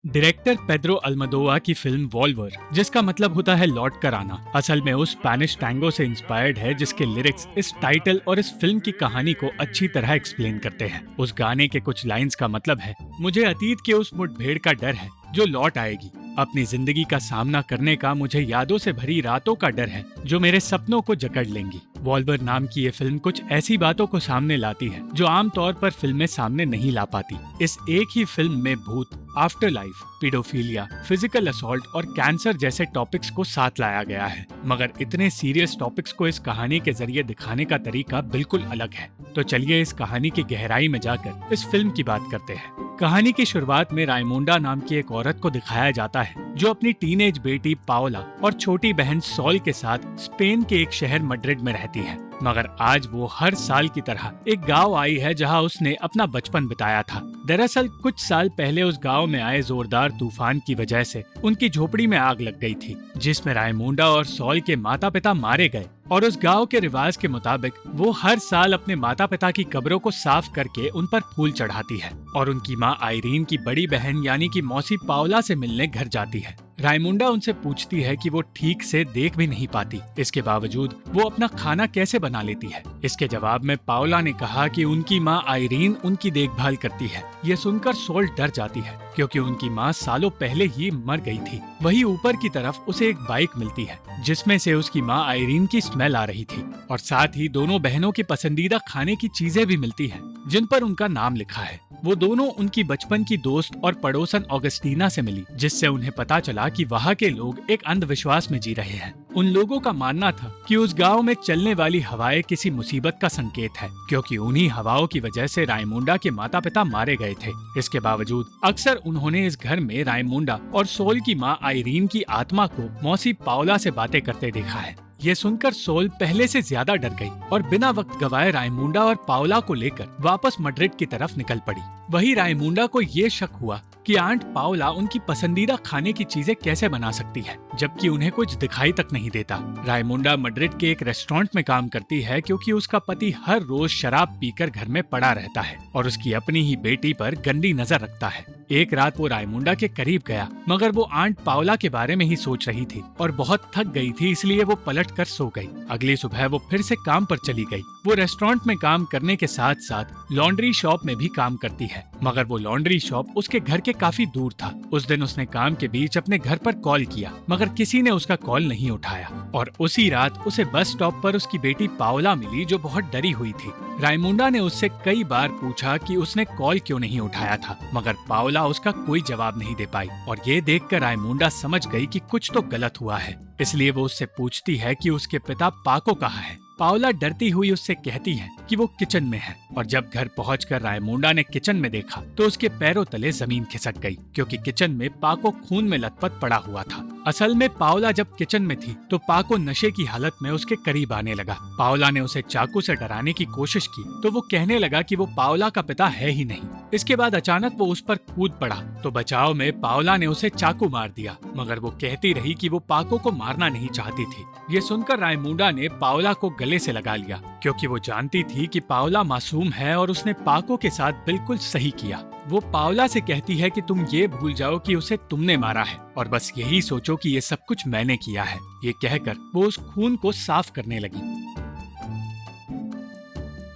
Director Pedro अल्मोदोवा की film वॉल्वर, जिसका मतलब होता है लौट कर आना, असल में उस स्पेनिश टैंगो से इंस्पायर्ड है जिसके लिरिक्स इस टाइटल और इस फिल्म की कहानी को अच्छी तरह एक्सप्लेन करते हैं। उस गाने के कुछ लाइंस का मतलब है, मुझे अतीत के उस मुठभेड़ का डर है जो लौट आएगी। अपनी जिंदगी का सामना करने का मुझे यादों से भरी रातों का डर है जो मेरे सपनों को जकड़ लेंगी। वॉल्वर नाम की ये फिल्म कुछ ऐसी बातों को सामने लाती है जो आमतौर पर फिल्में सामने नहीं ला पाती। इस एक ही फिल्म में भूत, after life, paedophilia, physical assault और कैंसर जैसे टॉपिक्स को साथ लाया गया है, मगर इतने सीरियस टॉपिक्स को इस कहानी के जरिए दिखाने का तरीका बिल्कुल अलग है। तो चलिए इस कहानी की गहराई में जाकर इस फिल्म की बात करते हैं। कहानी की शुरुआत में रायमोंडा नाम की एक औरत को दिखाया जाता है जो अपनी टीनेज बेटी पाओला और छोटी बहन सॉल के साथ स्पेन के एक शहर मैड्रिड में रहती है। मगर आज वो हर साल की तरह एक गांव आई है जहां उसने अपना बचपन बिताया था। दरअसल कुछ साल पहले उस गांव में आए जोरदार तूफान की वजह से उनकी झोपड़ी में आग लग गई थी, जिसमें रायमोंडा और सॉल के माता पिता मारे गए। और उस गांव के रिवाज के मुताबिक वो हर साल अपने माता पिता की कब्रों को साफ करके उन पर फूल चढ़ाती है और उनकी माँ आइरीन की बड़ी बहन यानी कि मौसी पाओला से मिलने घर जाती है। रायमोंडा उनसे पूछती है कि वो ठीक से देख भी नहीं पाती, इसके बावजूद वो अपना खाना कैसे बना लेती है। इसके जवाब में पाओला ने कहा कि उनकी माँ आइरीन उनकी देखभाल करती है। ये सुनकर सोल डर जाती है क्योंकि उनकी माँ सालों पहले ही मर गई थी। वहीं ऊपर की तरफ उसे एक बाइक मिलती है जिसमें से उसकी माँ आइरीन की स्मेल आ रही थी और साथ ही दोनों बहनों की पसंदीदा खाने की चीजें भी मिलती हैं जिन पर उनका नाम लिखा है। वो दोनों उनकी बचपन की दोस्त और पड़ोसन ऑगस्टीना से मिली, जिससे उन्हें पता चला कि वहाँ के लोग एक अंधविश्वास में जी रहे हैं। उन लोगों का मानना था कि उस गांव में चलने वाली हवाएं किसी मुसीबत का संकेत है, क्योंकि उन्हीं हवाओं की वजह से रायमोंडा के माता पिता मारे गए थे। इसके बावजूद अक्सर उन्होंने इस घर में रायमोंडा और सोल की माँ आइरीन की आत्मा को मौसी पाओला से बातें करते देखा है। ये सुनकर सोल पहले से ज्यादा डर गई और बिना वक्त गवाए रायमोंडा और पाओला को लेकर वापस मैड्रिड की तरफ निकल पड़ी। वही रायमोंडा को ये शक हुआ कि आंट पाओला उनकी पसंदीदा खाने की चीजें कैसे बना सकती है, जबकि उन्हें कुछ दिखाई तक नहीं देता। रायमोंडा मैड्रिड के एक रेस्टोरेंट में काम करती है क्योंकि उसका पति हर रोज शराब पीकर घर में पड़ा रहता है और उसकी अपनी ही बेटी पर गंदी नजर रखता है। एक रात वो रायमोंडा के करीब गया, मगर वो आंट पाओला के बारे में ही सोच रही थी और बहुत थक गई थी, इसलिए वो पलट कर सो गई। अगली सुबह वो फिर से काम पर चली गई। वो रेस्टोरेंट में काम करने के साथ साथ लॉन्ड्री शॉप में भी काम करती है, मगर वो लॉन्ड्री शॉप उसके घर के काफी दूर था। उस दिन उसने काम के बीच अपने घर पर कॉल किया, मगर किसी ने उसका कॉल नहीं उठाया और उसी रात उसे बस स्टॉप पर उसकी बेटी पाओला मिली जो बहुत डरी हुई थी। रायमोंडा ने उससे कई बार पूछा कि उसने कॉल क्यों नहीं उठाया था, मगर पाओला उसका कोई जवाब नहीं दे पाई और ये देखकर रायमोंडा समझ गई कि कुछ तो गलत हुआ है। इसलिए वो उससे पूछती है कि उसके पिता पाको कहाँ है। पाओला डरती हुई उससे कहती है कि वो किचन में है और जब घर पहुंचकर रायमोंडा ने किचन में देखा तो उसके पैरों तले जमीन खिसक गई, क्योंकि किचन में पाको खून में लथपथ पड़ा हुआ था। असल में पाओला जब किचन में थी तो पाको नशे की हालत में उसके करीब आने लगा। पाओला ने उसे चाकू से डराने की कोशिश की तो वो कहने लगा कि वो पाओला का पिता है ही नहीं। इसके बाद अचानक वो उस पर कूद पड़ा तो बचाव में पाओला ने उसे चाकू मार दिया, मगर वो कहती रही कि वो पाको को मारना नहीं चाहती थी। ये सुनकर रायमोंडा ने पाओला को गले से लगा लिया, क्योंकि वो जानती थी कि पाओला मासूम है और उसने पाको के साथ बिल्कुल सही किया। वो पाओला से कहती है कि तुम ये भूल जाओ कि उसे तुमने मारा है और बस यही सोचो कि ये सब कुछ मैंने किया है। ये कहकर वो उस खून को साफ करने लगी।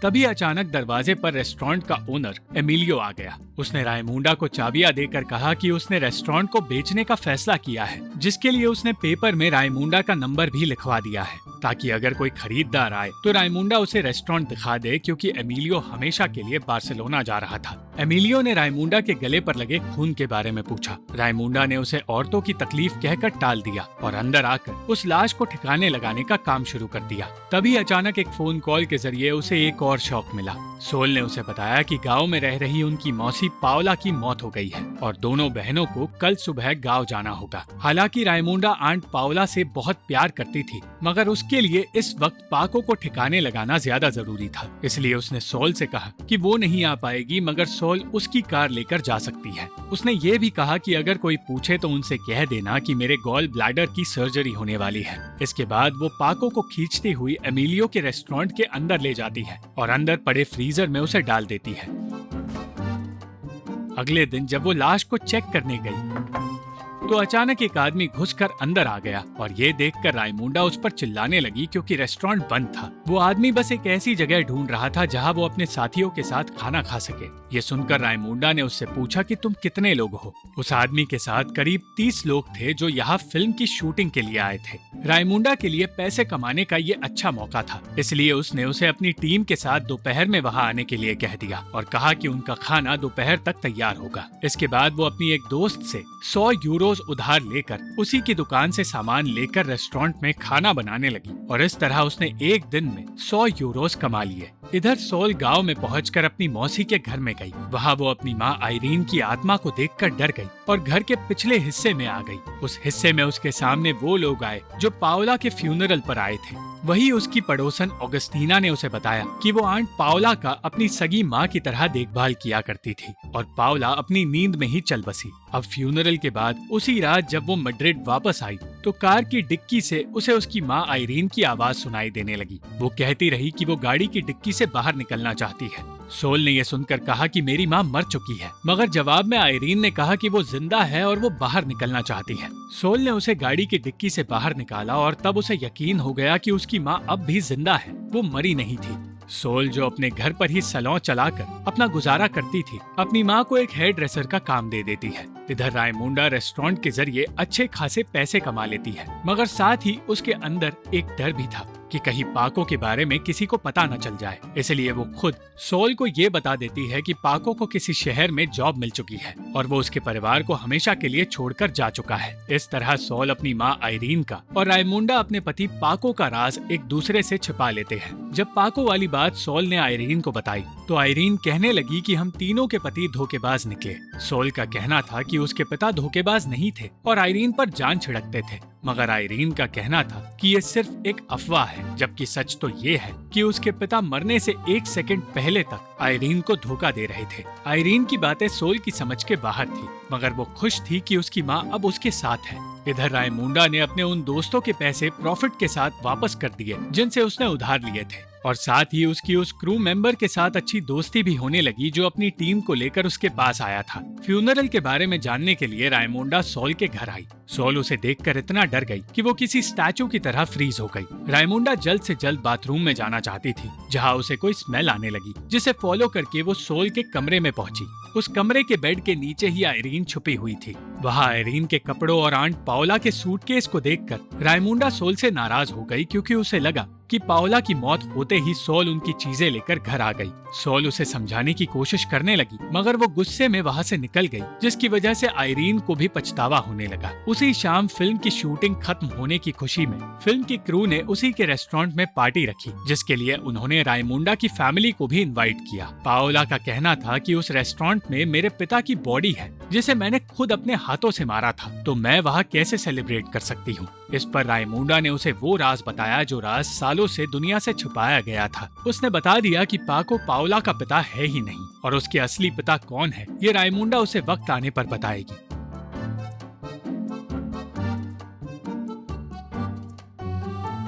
तभी अचानक दरवाजे पर रेस्टोरेंट का ओनर एमिलियो आ गया। उसने रायमोंडा को चाबियां देकर कहा कि उसने रेस्टोरेंट को बेचने का फैसला किया है, जिसके लिए उसने पेपर में रायमोंडा का नंबर भी लिखवा दिया है ताकि अगर कोई खरीददार आए तो रायमोंडा उसे रेस्टोरेंट दिखा दे, क्योंकि एमिलियो हमेशा के लिए बार्सिलोना जा रहा था। एमिलियो ने रायमोंडा के गले पर लगे खून के बारे में पूछा। रायमोंडा ने उसे औरतों की तकलीफ कहकर टाल दिया और अंदर आकर उस लाश को ठिकाने लगाने का काम शुरू कर दिया। तभी अचानक एक फोन कॉल के जरिए उसे एक और शौक मिला। सोल ने उसे बताया कि गांव में रह रही उनकी मौसी पाओला की मौत हो गई है और दोनों बहनों को कल सुबह गांव जाना होगा। हालांकि रायमोंडा आंट पाओला से बहुत प्यार करती थी, मगर उसके लिए इस वक्त पाको को ठिकाने लगाना ज्यादा जरूरी था। इसलिए उसने सोल से कहा कि वो नहीं आ पाएगी, मगर सोल उसकी कार लेकर जा सकती है। उसने ये भी कहा कि अगर कोई पूछे तो उनसे कह देना कि मेरे गॉल ब्लैडर की सर्जरी होने वाली है। इसके बाद वो पाको को खींचती हुई एमिलियो के रेस्टोरेंट के अंदर ले जाती है और अंदर पड़े फ्रीजर में उसे डाल देती है। अगले दिन जब वो लाश को चेक करने गई तो अचानक एक आदमी घुसकर अंदर आ गया और ये देखकर रायमुंडा उस पर चिल्लाने लगी क्योंकि रेस्टोरेंट बंद था। वो आदमी बस एक ऐसी जगह ढूंढ रहा था जहां वो अपने साथियों के साथ खाना खा सके। ये सुनकर रायमुंडा ने उससे पूछा कि तुम कितने लोग हो। उस आदमी के साथ करीब 30 लोग थे जो यहाँ फिल्म की शूटिंग के लिए आए थे। रायमुंडा के लिए पैसे कमाने का ये अच्छा मौका था, इसलिए उसने उसे अपनी टीम के साथ दोपहर में वहाँ आने के लिए कह दिया और कहा कि उनका खाना दोपहर तक तैयार होगा। इसके बाद वो अपनी एक दोस्त से 100 यूरो उधार लेकर उसी की दुकान से सामान लेकर रेस्टोरेंट में खाना बनाने लगी और इस तरह उसने एक दिन में 100 यूरोस कमा लिए। इधर सोल गांव में पहुंचकर अपनी मौसी के घर में गई। वहां वो अपनी मां आइरीन की आत्मा को देखकर डर गई और घर के पिछले हिस्से में आ गई। उस हिस्से में उसके सामने वो लोग आए जो पाओला के फ्यूनरल पर आए थे। वही उसकी पड़ोसन ऑगस्टीना ने उसे बताया कि वो आंट पाओला का अपनी सगी माँ की तरह देखभाल किया करती थी और पाओला अपनी नींद में ही चल बसी। अब फ्यूनरल के बाद उसी रात जब वो मैड्रिड वापस आई तो कार की डिक्की से उसे उसकी माँ आइरीन की आवाज सुनाई देने लगी। वो कहती रही कि वो गाड़ी की डिक्की से बाहर निकलना चाहती है। सोल ने यह सुनकर कहा कि मेरी माँ मर चुकी है, मगर जवाब में आइरीन ने कहा कि वो जिंदा है और वो बाहर निकलना चाहती है। सोल ने उसे गाड़ी की डिक्की से बाहर निकाला और तब उसे यकीन हो गया कि उसकी माँ अब भी जिंदा है, वो मरी नहीं थी। सोल जो अपने घर पर ही सैलून चलाकर अपना गुजारा करती थी, अपनी माँ को एक हेयर ड्रेसर का काम दे देती है। इधर रायमुंडा रेस्टोरेंट के जरिए अच्छे खासे पैसे कमा लेती है, मगर साथ ही उसके अंदर एक डर भी था कि कहीं पाको के बारे में किसी को पता न चल जाए। इसलिए वो खुद सोल को ये बता देती है कि पाको को किसी शहर में जॉब मिल चुकी है और वो उसके परिवार को हमेशा के लिए छोड़कर जा चुका है। इस तरह सोल अपनी माँ आइरीन का और रायमुंडा अपने पति पाको का राज एक दूसरे से छिपा लेते हैं। जब पाको वाली बात सोल ने आइरीन को बताई तो आइरीन कहने लगी कि हम तीनों के पति धोखेबाज निकले। सोल का कहना था कि उसके पिता धोखेबाज नहीं थे और आइरीन पर जान छिड़कते थे, मगर आइरीन का कहना था कि ये सिर्फ एक अफवाह है, जबकि सच तो ये है कि उसके पिता मरने से 1 सेकंड पहले तक आइरीन को धोखा दे रहे थे। आइरीन की बातें सोल की समझ के बाहर थी, मगर वो खुश थी कि उसकी माँ अब उसके साथ है। इधर रायमुंडा ने अपने उन दोस्तों के पैसे प्रॉफिट के साथ वापस कर दिए जिनसे उसने उधार लिए थे और साथ ही उसकी उस क्रू मेंबर के साथ अच्छी दोस्ती भी होने लगी जो अपनी टीम को लेकर उसके पास आया था। फ्यूनरल के बारे में जानने के लिए रायमुंडा सोल के घर आई। सोल उसे देखकर इतना डर गई कि वो किसी स्टैचू की तरह फ्रीज हो गई। रायमुंडा जल्द से जल्द बाथरूम में जाना चाहती थी, जहाँ उसे कोई स्मेल आने लगी, जिसे फॉलो करके वो सोल के कमरे में पहुंची। उस कमरे के बेड के नीचे ही आइरीन छुपी हुई थी। वहाँ आइरीन के कपड़ों और आंट पाओला के सूटकेस को देखकर रायमुंडा सोल से नाराज हो गई, क्योंकि उसे लगा कि पाओला की मौत होते ही सोल उनकी चीजें लेकर घर आ गई। सोल उसे समझाने की कोशिश करने लगी, मगर वो गुस्से में वहाँ से निकल गई, जिसकी वजह से आइरीन को भी पछतावा होने लगा। उसी शाम फिल्म की शूटिंग खत्म होने की खुशी में फिल्म की क्रू ने उसी के रेस्टोरेंट में पार्टी रखी, जिसके लिए उन्होंने रायमुंडा की फैमिली को भी इनवाइट किया। पाओला का कहना था कि उस रेस्टोरेंट में मेरे पिता की बॉडी है, जिसे मैंने खुद अपने हाथों से मारा था, तो मैं वहाँ कैसे सेलिब्रेट कर सकती हूँ। इस पर रायमुंडा ने उसे वो राज बताया जो राज सालों से दुनिया से छुपाया गया था। उसने बता दिया कि पाको पाओला का पिता है ही नहीं और उसके असली पिता कौन है ये रायमुंडा उसे वक्त आने पर बताएगी।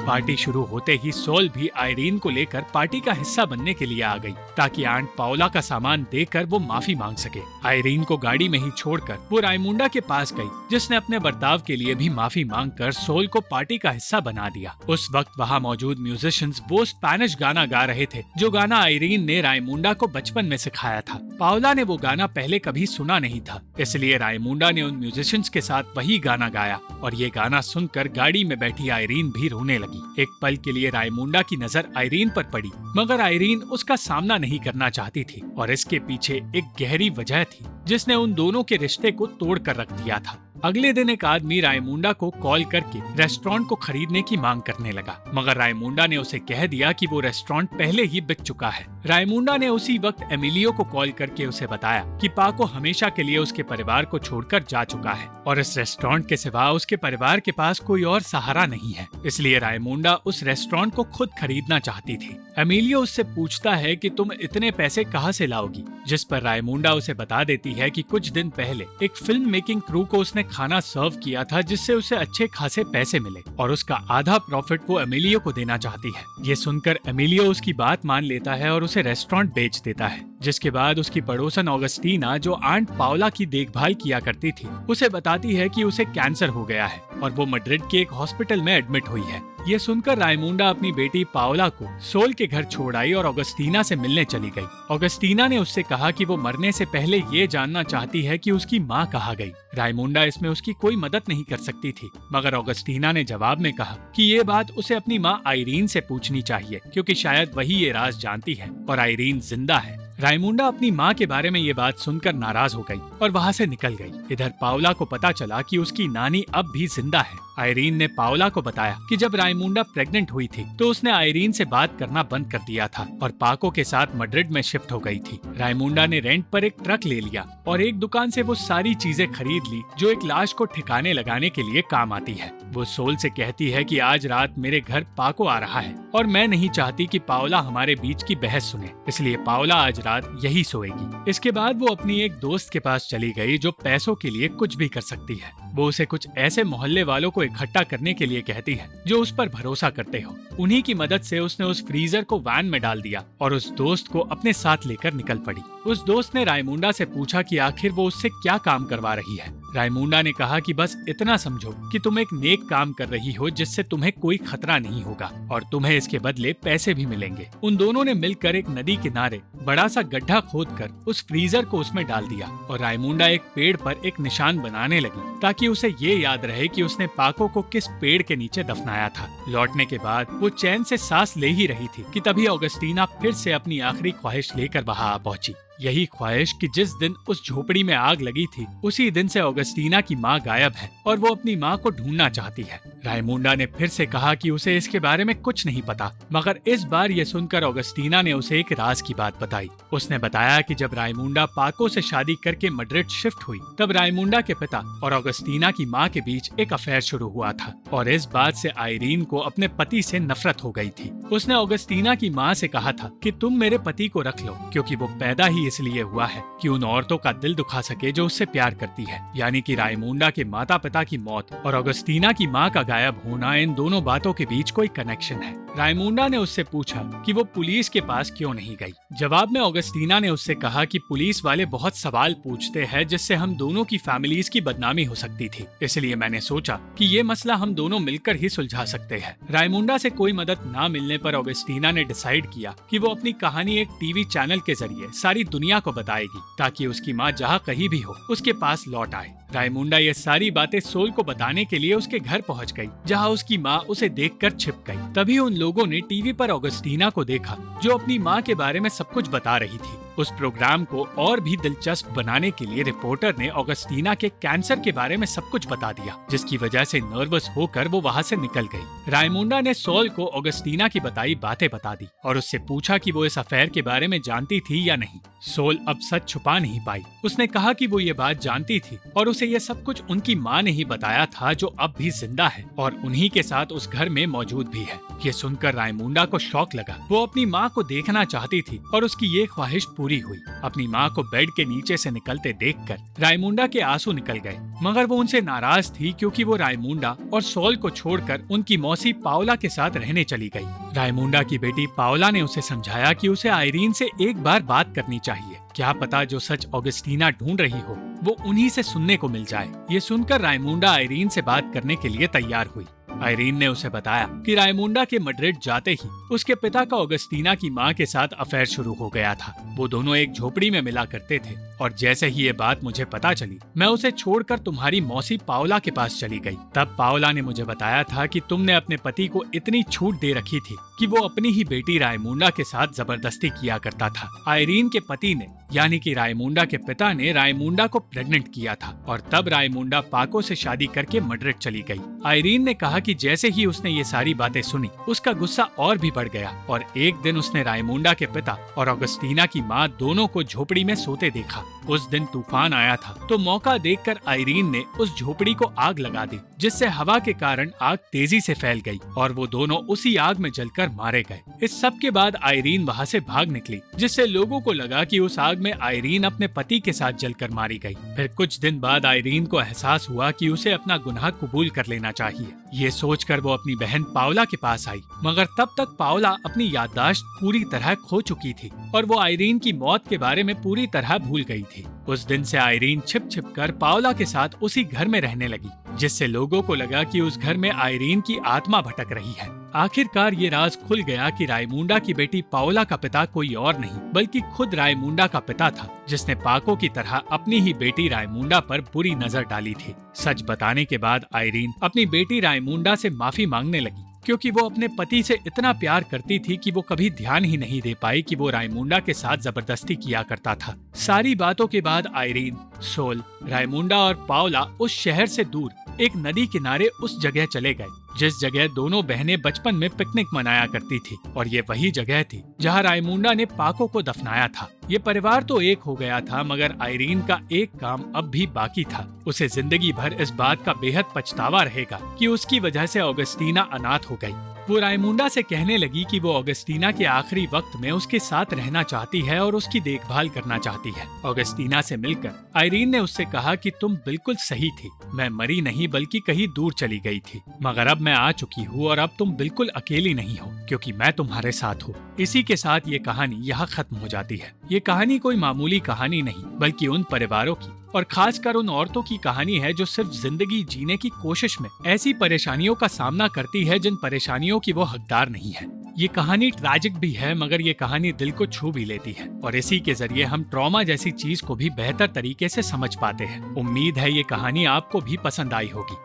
पार्टी शुरू होते ही सोल भी आइरीन को लेकर पार्टी का हिस्सा बनने के लिए आ गई, ताकि आंट पाओला का सामान देकर वो माफी मांग सके। आइरीन को गाड़ी में ही छोड़कर वो रायमुंडा के पास गई, जिसने अपने बर्ताव के लिए भी माफी मांगकर सोल को पार्टी का हिस्सा बना दिया। उस वक्त वहाँ मौजूद म्यूजिशियंस वो स्पेनिश गाना गा रहे थे, जो गाना आइरीन ने रायमुंडा को बचपन में सिखाया था। पाओला ने वो गाना पहले कभी सुना नहीं था, इसलिए रायमुंडा ने उन म्यूजिशियंस के साथ वही गाना गाया और ये गाना सुनकर गाड़ी में बैठी आइरीन भी रोने लगी। एक पल के लिए रायमुंडा की नजर आइरीन पर पड़ी, मगर आइरीन उसका सामना नहीं करना चाहती थी और इसके पीछे एक गहरी वजह थी जिसने उन दोनों के रिश्ते को तोड़ कर रख दिया था। अगले दिन एक आदमी रायमुंडा को कॉल करके रेस्टोरेंट को खरीदने की मांग करने लगा, मगर रायमुंडा ने उसे कह दिया कि वो रेस्टोरेंट पहले ही बिक चुका है। रायमुंडा ने उसी वक्त एमिलियो को कॉल करके उसे बताया कि पाको हमेशा के लिए उसके परिवार को छोड़कर जा चुका है और इस रेस्टोरेंट के सिवा उसके परिवार के पास कोई और सहारा नहीं है, इसलिए रायमुंडा उस रेस्टोरेंट को खुद खरीदना चाहती थी। एमिलियो उससे पूछता है कि तुम इतने पैसे कहाँ से लाओगी, जिस पर रायमुंडा उसे बता देती है कि कुछ दिन पहले एक फिल्म मेकिंग क्रू को उसने खाना सर्व किया था जिससे उसे अच्छे खासे पैसे मिले और उसका आधा प्रॉफिट वो एमिलियो को देना चाहती है। ये सुनकर एमिलियो उसकी बात मान लेता है और उसे रेस्टोरेंट बेच देता है। जिसके बाद उसकी पड़ोसन ऑगस्टीना, जो आंट पाओला की देखभाल किया करती थी, उसे बताती है कि उसे कैंसर हो गया है और वो मैड्रिड के एक हॉस्पिटल में एडमिट हुई है। ये सुनकर रायमुंडा अपनी बेटी पाओला को सोल के घर छोड़ आई और ऑगस्टीना से मिलने चली गई। ऑगस्टीना ने उससे कहा कि वो मरने से पहले ये जानना चाहती है कि उसकी माँ कहाँ गई। रायमुंडा इसमें उसकी कोई मदद नहीं कर सकती थी, मगर ऑगस्टीना ने जवाब में कहा कि ये बात उसे अपनी माँ आइरीन से पूछनी चाहिए, क्योंकि शायद वही ये राज जानती है और आइरीन जिंदा है। रायमुंडा अपनी माँ के बारे में ये बात सुनकर नाराज हो गई और वहाँ से निकल गई। इधर पाओला को पता चला कि उसकी नानी अब भी जिंदा है। आइरीन ने पाओला को बताया कि जब रायमुंडा प्रेग्नेंट हुई थी तो उसने आइरीन से बात करना बंद कर दिया था और पाको के साथ मैड्रिड में शिफ्ट हो गई थी। रायमुंडा ने रेंट पर एक ट्रक ले लिया और एक दुकान से वो सारी चीजें खरीद ली जो एक लाश को ठिकाने लगाने के लिए काम आती है। वो सोल से कहती है कि आज रात मेरे घर पाको आ रहा है और मैं नहीं चाहती कि पाओला हमारे बीच की बहस सुने, इसलिए पाओला आज रात यही सोएगी। इसके बाद वो अपनी एक दोस्त के पास चली गई जो पैसों के लिए कुछ भी कर सकती है। वो उसे कुछ ऐसे मोहल्ले वालों को इकट्ठा करने के लिए कहती है जो उस पर भरोसा करते हो। उन्हीं की मदद से उसने उस फ्रीजर को वैन में डाल दिया और उस दोस्त को अपने साथ लेकर निकल पड़ी। उस दोस्त ने रायमुंडा से पूछा कि आखिर वो उससे क्या काम करवा रही है। रायमुंडा ने कहा कि बस इतना समझो कि तुम एक नेक काम कर रही हो जिससे तुम्हें कोई खतरा नहीं होगा और तुम्हें इसके बदले पैसे भी मिलेंगे। उन दोनों ने मिलकर एक नदी किनारे बड़ा सा गड्ढा खोदकर उस फ्रीजर को उसमें डाल दिया और रायमुंडा एक पेड़ पर एक निशान बनाने लगी ताकि उसे ये याद रहे कि उसने पाको को किस पेड़ के नीचे दफनाया था। लौटने के बाद वो चैन से सांस ले ही रही थी कि तभी ऑगस्टीना फिर से अपनी आखिरी ख्वाहिश लेकर वहां आ पहुंची। यही ख्वाहिश कि जिस दिन उस झोपड़ी में आग लगी थी उसी दिन से ऑगस्टीना की माँ गायब है और वो अपनी माँ को ढूंढना चाहती है। रायमुंडा ने फिर से कहा कि उसे इसके बारे में कुछ नहीं पता, मगर इस बार ये सुनकर ऑगस्टीना ने उसे एक राज की बात बताई। उसने बताया कि जब रायमुंडा पाको से शादी करके मैड्रिड शिफ्ट हुई तब रायमुंडा के पिता और ऑगस्टीना की माँ के बीच एक अफेयर शुरू हुआ था और इस बात से आइरीन को अपने पति से नफरत हो गई थी। उसने ऑगस्टीना की माँ से कहा था कि तुम मेरे पति को रख लो, क्योंकि वो पैदा ही इसलिए हुआ है कि उन औरतों का दिल दुखा सके जो उससे प्यार करती है। यानी कि रायमुंडा के माता पिता की मौत और ऑगस्टीना की माँ का गायब होना, इन दोनों बातों के बीच कोई कनेक्शन है। रायमुंडा ने उससे पूछा कि वो पुलिस के पास क्यों नहीं गई। जवाब में ऑगस्टीना ने उससे कहा कि पुलिस वाले बहुत सवाल पूछते हैं जिससे हम दोनों की फैमिलीज की बदनामी हो सकती थी, इसलिए मैंने सोचा कि ये मसला हम दोनों मिलकर ही सुलझा सकते हैं। रायमुंडा से कोई मदद न मिलने पर ऑगस्टीना ने डिसाइड किया कि वो अपनी कहानी एक टीवी चैनल के जरिए सारी दुनिया को बताएगी ताकि उसकी माँ जहाँ कहीं भी हो उसके पास लौट आए। रायमुंडा ये सारी बातें सोल को बताने के लिए उसके घर पहुंच गई, जहां उसकी माँ उसे देखकर छिप गई। तभी उन लोगों ने टीवी पर ऑगस्टीना को देखा जो अपनी माँ के बारे में सब कुछ बता रही थी। उस प्रोग्राम को और भी दिलचस्प बनाने के लिए रिपोर्टर ने ऑगस्टीना के कैंसर के बारे में सब कुछ बता दिया, जिसकी वजह से नर्वस होकर वो वहाँ से निकल गई। रायमुंडा ने सोल को ऑगस्टीना की बताई बातें बता दी और उससे पूछा कि वो इस अफेयर के बारे में जानती थी या नहीं। सोल अब सच छुपा नहीं पाई। उसने कहा कि वो ये बात जानती थी और उसे ये सब कुछ उनकी माँ ने ही बताया था, जो अब भी जिंदा है और उन्हीं के साथ उस घर में मौजूद भी है। ये सुनकर रायमुंडा को शौक लगा। वो अपनी माँ को देखना चाहती थी और उसकी ये ख्वाहिश पूरी हुई। अपनी माँ को बेड के नीचे से निकलते देखकर रायमुंडा के आंसू निकल गए, मगर वो उनसे नाराज थी क्योंकि वो रायमुंडा और सोल को छोड़कर उनकी मौसी पाओला के साथ रहने चली गई। रायमुंडा की बेटी पाओला ने उसे समझाया कि उसे आइरीन से एक बार बात करनी चाहिए। क्या पता जो सच ऑगस्टीना ढूंढ रही हो वो उन्हीं से सुनने को मिल जाए। ये सुनकर रायमुंडा आइरीन से बात करने के लिए तैयार हुई। आइरीन ने उसे बताया कि रायमुंडा के मैड्रिड जाते ही उसके पिता का ऑगस्टीना की माँ के साथ अफेयर शुरू हो गया था। वो दोनों एक झोपड़ी में मिला करते थे और जैसे ही ये बात मुझे पता चली मैं उसे छोड़कर तुम्हारी मौसी पाओला के पास चली गई। तब पाओला ने मुझे बताया था कि तुमने अपने पति को इतनी छूट दे रखी थी कि वो अपनी ही बेटी रायमुंडा के साथ जबरदस्ती किया करता था। आइरीन के पति ने यानी कि रायमुंडा के पिता ने रायमुंडा को प्रेग्नेंट किया था और तब रायमुंडा पाको से शादी करके मैड्रिड चली गई। आइरीन ने कहा कि जैसे ही उसने ये सारी बातें सुनी उसका गुस्सा और भी बढ़ गया और एक दिन उसने रायमुंडा के पिता और ऑगस्टीना की माँ दोनों को झोपड़ी में सोते देखा। उस दिन तूफान आया था तो मौका देखकर आइरीन ने उस झोपड़ी को आग लगा दी, जिससे हवा के कारण आग तेजी से फैल गई और वो दोनों उसी आग में जलकर मारे गए। इस सब के बाद आइरीन वहाँ से भाग निकली, जिससे लोगों को लगा कि उस आग आग में आयरीन अपने पति के साथ जलकर मारी गई। फिर कुछ दिन बाद आयरीन को एहसास हुआ कि उसे अपना गुनाह कबूल कर लेना चाहिए। ये सोचकर वो अपनी बहन पाओला के पास आई, मगर तब तक पाओला अपनी याददाश्त पूरी तरह खो चुकी थी और वो आयरीन की मौत के बारे में पूरी तरह भूल गई थी। उस दिन से आयरीन छिप छिप कर पाओला के साथ उसी घर में रहने लगी, जिससे लोगों को लगा कि उस घर में आयरीन की आत्मा भटक रही है। आखिरकार ये राज खुल गया कि रायमुंडा की बेटी पाओला का पिता कोई और नहीं बल्कि खुद रायमुंडा का पिता था, जिसने पाको की तरह अपनी ही बेटी रायमुंडा पर बुरी नजर डाली थी। सच बताने के बाद आयरीन अपनी बेटी रायमुंडा से माफी मांगने लगी, क्योंकि वो अपने पति से इतना प्यार करती थी कि वो कभी ध्यान ही नहीं दे पाई कि वो रायमुंडा के साथ जबरदस्ती किया करता था। सारी बातों के बाद आयरीन, सोल, रायमुंडा और पाओला उस शहर से दूर एक नदी किनारे उस जगह चले गए जिस जगह दोनों बहनें बचपन में पिकनिक मनाया करती थी, और ये वही जगह थी जहां रायमुंडा ने पाको को दफनाया था। ये परिवार तो एक हो गया था, मगर आयरीन का एक काम अब भी बाकी था। उसे जिंदगी भर इस बात का बेहद पछतावा रहेगा कि उसकी वजह से ऑगस्टीना अनाथ हो गई। वो रायमुंडा से कहने लगी कि वो ऑगस्टीना के आखिरी वक्त में उसके साथ रहना चाहती है और उसकी देखभाल करना चाहती है। ऑगस्टीना से मिलकर आयरीन ने उससे कहा कि तुम बिल्कुल सही थी, मैं मरी नहीं बल्कि कहीं दूर चली गई थी, मगर अब मैं आ चुकी हूँ और अब तुम बिल्कुल अकेली नहीं हो, क्योंकि मैं तुम्हारे साथ हूँ। इसी के साथ ये कहानी यहाँ खत्म हो जाती है। ये कहानी कोई मामूली कहानी नहीं बल्कि उन परिवारों की और खासकर उन औरतों की कहानी है जो सिर्फ जिंदगी जीने की कोशिश में ऐसी परेशानियों का सामना करती है जिन परेशानियों की वो हकदार नहीं है। ये कहानी ट्रैजिक भी है, मगर ये कहानी दिल को छू भी लेती है और इसी के जरिए हम ट्रॉमा जैसी चीज को भी बेहतर तरीके से समझ पाते हैं। उम्मीद है ये कहानी आपको भी पसंद आई होगी।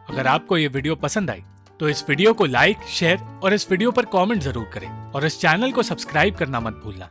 अगर आपको ये वीडियो पसंद आई तो इस वीडियो को लाइक, शेयर और इस वीडियो पर कमेंट जरूर करें और इस चैनल को सब्सक्राइब करना मत भूलना।